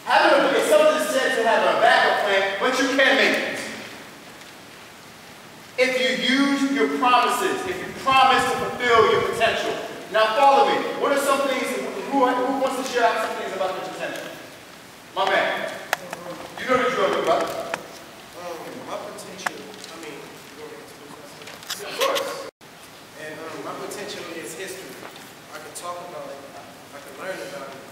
It's something said to have a backup plan, but you can make it. If you use your promises, if you promise to fulfill your potential. Now follow me. What are some things, who wants to share out some things about your potential? My man. You know the drill, brother. My potential, of course. And my potential is history. I can talk about it, I can learn about it.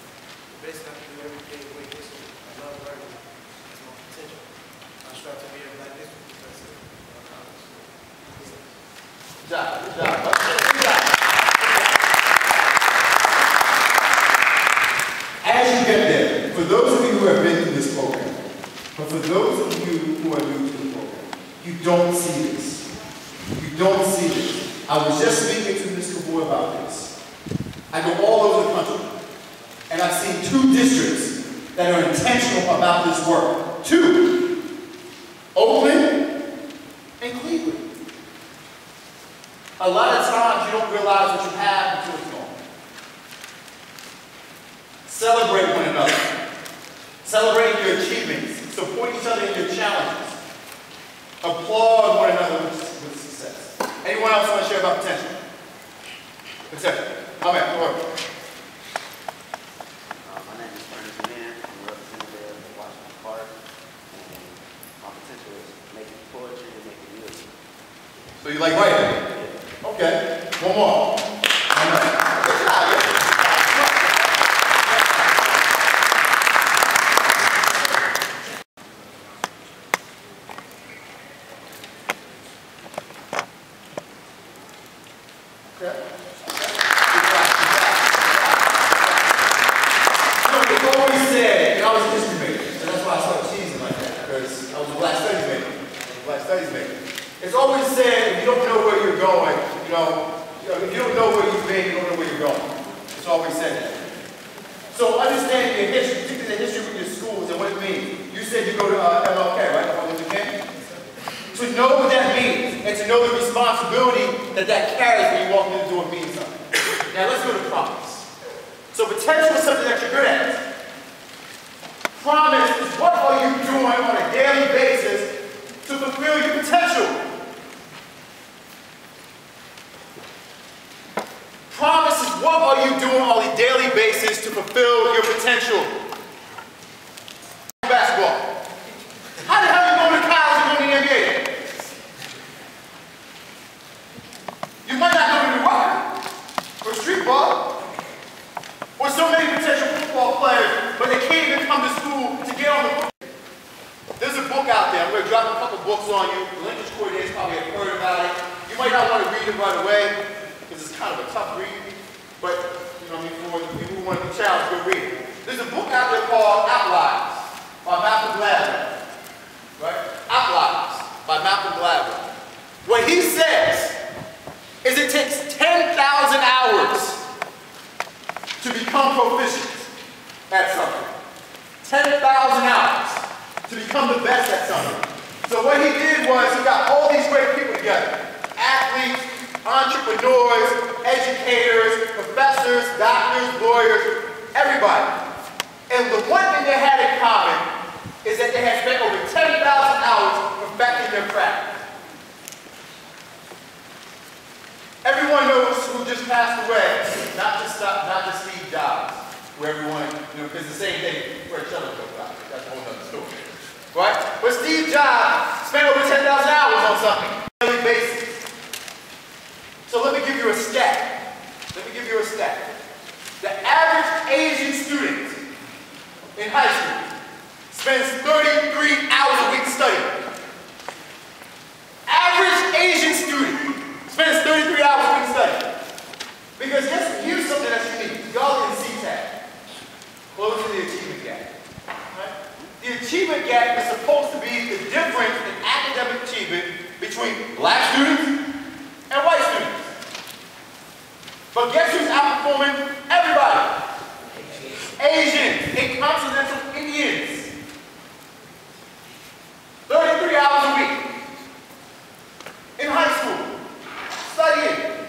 Basically, I can do everything with history. I love learning. That's my potential. I strive to be a black history professor. Good job, good job. Good job. As you get there, for those of you who have been through this program, but for those of you who are new to the program, you don't see this. You don't see this. I was just speaking to Ms. Cavor about this. I go all over the country, and I've seen 2 districts that are intentional about this work. 2. Oakland and Cleveland. A lot of times you don't realize what you have until it's gone. Celebrate one another. Celebrate your achievements. Support each other in your challenges. Applaud one another with success. Anyone else want to share about potential? Potential. My man, go ahead. My name is Renee Cavor. I'm a representative of Washington Park. And my potential is making poetry and making music. So you like writing? Okay. One more. All right. Good job. Yeah. It's always said, if you don't know where you're going, if you don't know where you've been, you don't know where you're going. It's always said that. So understand your history, particularly the history with your schools and what it means. You said you go to MLK, right? To know what that means and to know the responsibility that carries when you walk in the door means something. Now let's go to promise. So potential is something that you're good at. Promise is what are you doing on a daily basis to fulfill your potential. Promise is what are you doing on a daily basis to fulfill your potential. Basketball. How the hell are you going to college and going to the NBA? You might not go to New York or street ball or so many potential football players, but they can't even come to school to get on the book. There's a book out there. I'm going to drop a couple books on you. The language coordinators probably have heard about it. You might not want to read it right away because it's kind of a tough read, but for the people who want to be challenged, go read it. There's a book out there called Outliers by Malcolm Gladwell. Right? Outliers by Malcolm Gladwell. What he says is it takes 10,000 hours to become proficient at something. 10,000 hours to become the best at something. So what he did was he got all these great people together. Athletes, entrepreneurs, educators, professors, doctors, lawyers, everybody. And the one thing they had in common is that they had spent over 10,000 hours perfecting their craft. Everyone knows who just passed away, not just Steve Jobs, where everyone, because the same thing for a telescope. That's a whole other story. Right? But Steve Jobs spent over 10,000 hours on something on a daily basis. So let me give you a stat. The average Asian student in high school spends 33 hours a week studying. Average Asian student spends 33 hours a week studying. Because here's something that's unique. Y'all in CTAG. Closing the achievement gap. Right? The achievement gap is supposed to be the difference in academic achievement between black students and white students. But guess who's outperforming everybody? Asians and continental Indians. 33 hours a week in high school, studying.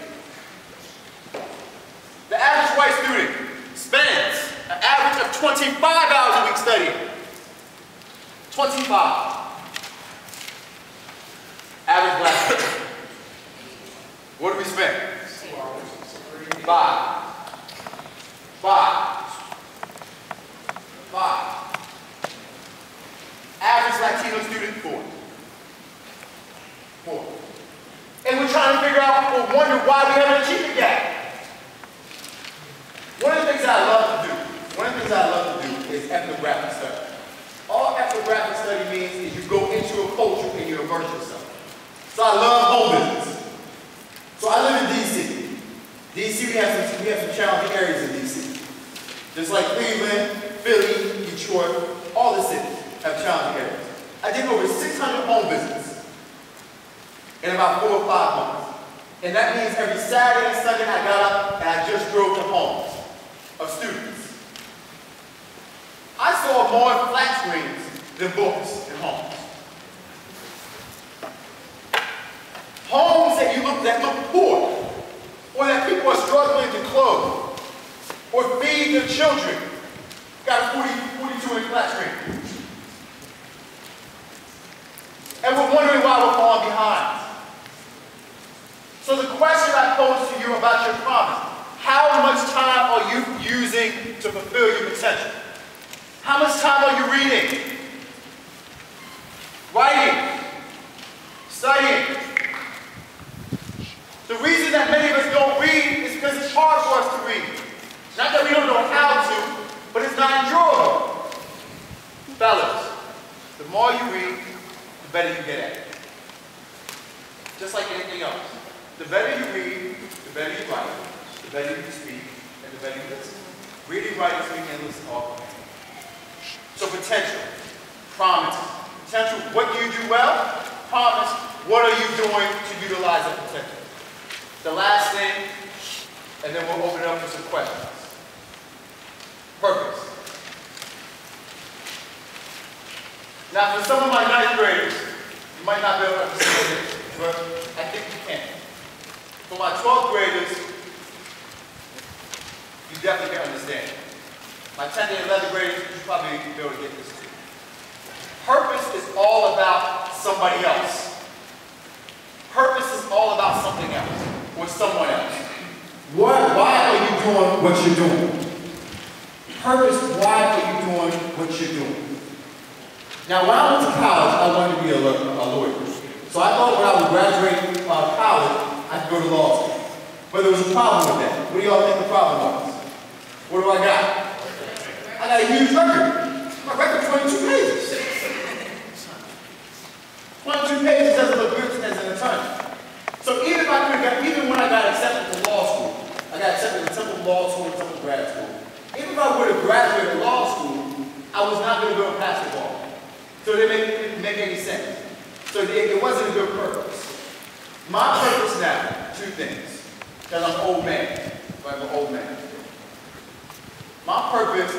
The average white student spends an average of 25 hours a week studying. 25. Average black person. What do we spend? 5. 5. 5. Average Latino student, 4. 4. And we're trying to figure out or wonder why we have an achievement gap. One of the things I love to do is ethnographic study. All ethnographic study means is you go into a culture and you immerse yourself. So I love home visits. So I live in D.C. D.C. we have some challenging areas in D.C. Just like Cleveland, Philly, Detroit, all the cities have challenging areas. I did over 600 home visits in about 4 or 5 months. And that means every Saturday and Sunday I got up and I just drove to homes of students. I saw more flat screens than books in homes. Homes that look poor, or that people are struggling to clothe, or feed their children, got a 42-inch flat screen. And we're wondering why we're falling behind. So the question I pose to you about your promise, how much time are you using to fulfill your potential? How much time are you reading, writing, studying? The reason that many of us don't read is because it's hard for us to read. Not that we don't know how to, but it's not enjoyable. Fellas, the more you read, the better you get at it. Just like anything else. The better you read, the better you write, the better you speak, and the better you listen. Reading, writing, speaking, and listening all combined. So potential, promise. Potential, what do you do well? Promise, what are you doing to utilize that potential? The last thing, and then we'll open it up for some questions. Purpose. Now for some of my 9th graders, you might not be able to understand it, but I think you can. For my 12th graders, you definitely can understand it. My 10th and 11th graders, you probably be able to get this too. Purpose is all about somebody else. Purpose is all about something else, or someone else. Why are you doing what you're doing? Purpose, why are you doing what you're doing? Now, when I went to college, I wanted to be a lawyer. So I thought when I would graduate college, I could go to law school. But there was a problem with that. What do y'all think the problem was? What do I got? I got a huge record. My record 22 pages. 22 pages doesn't look good as an attorney. So even when I got accepted to law school, I got accepted to Temple Law School and Temple Grad School. Even if I would have graduated law school, I was not going to go to basketball. So it didn't make any sense. So it wasn't a good purpose. My purpose now, 2 things. Because I'm an old man. I'm an old man. My purpose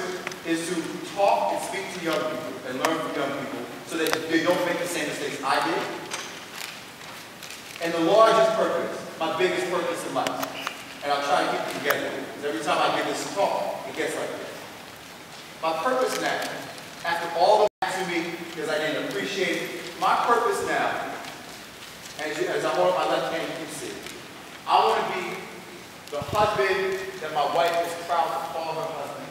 is to talk and speak to young people and learn from young people so that they don't make the same mistakes I did. And the largest purpose, my biggest purpose in life, and I'll try to keep it together, because every time I give this talk, it gets like this. My purpose now, after all the back to me, because I didn't appreciate it, my purpose now, as I hold up my left hand, you can see, I want to be the husband that my wife is proud to call her husband.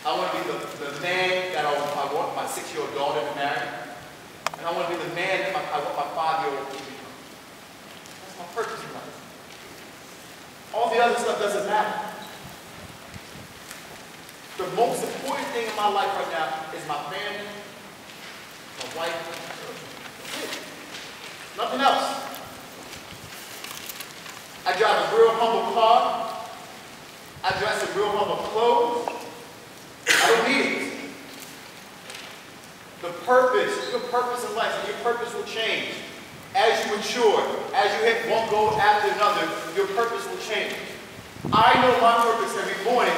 I want to be the man that I want my 6-year-old daughter to marry. And I want to be the man that I want my 5-year-old to become. That's my purpose in life. All the other stuff doesn't matter. The most important thing in my life right now is my family, my wife, and my children. That's it. Nothing else. I drive a real humble car. I dress in real humble clothes. I don't need it. The purpose, your purpose in life, and your purpose will change. As you mature, as you hit one goal after another, your purpose will change. I know my purpose every morning.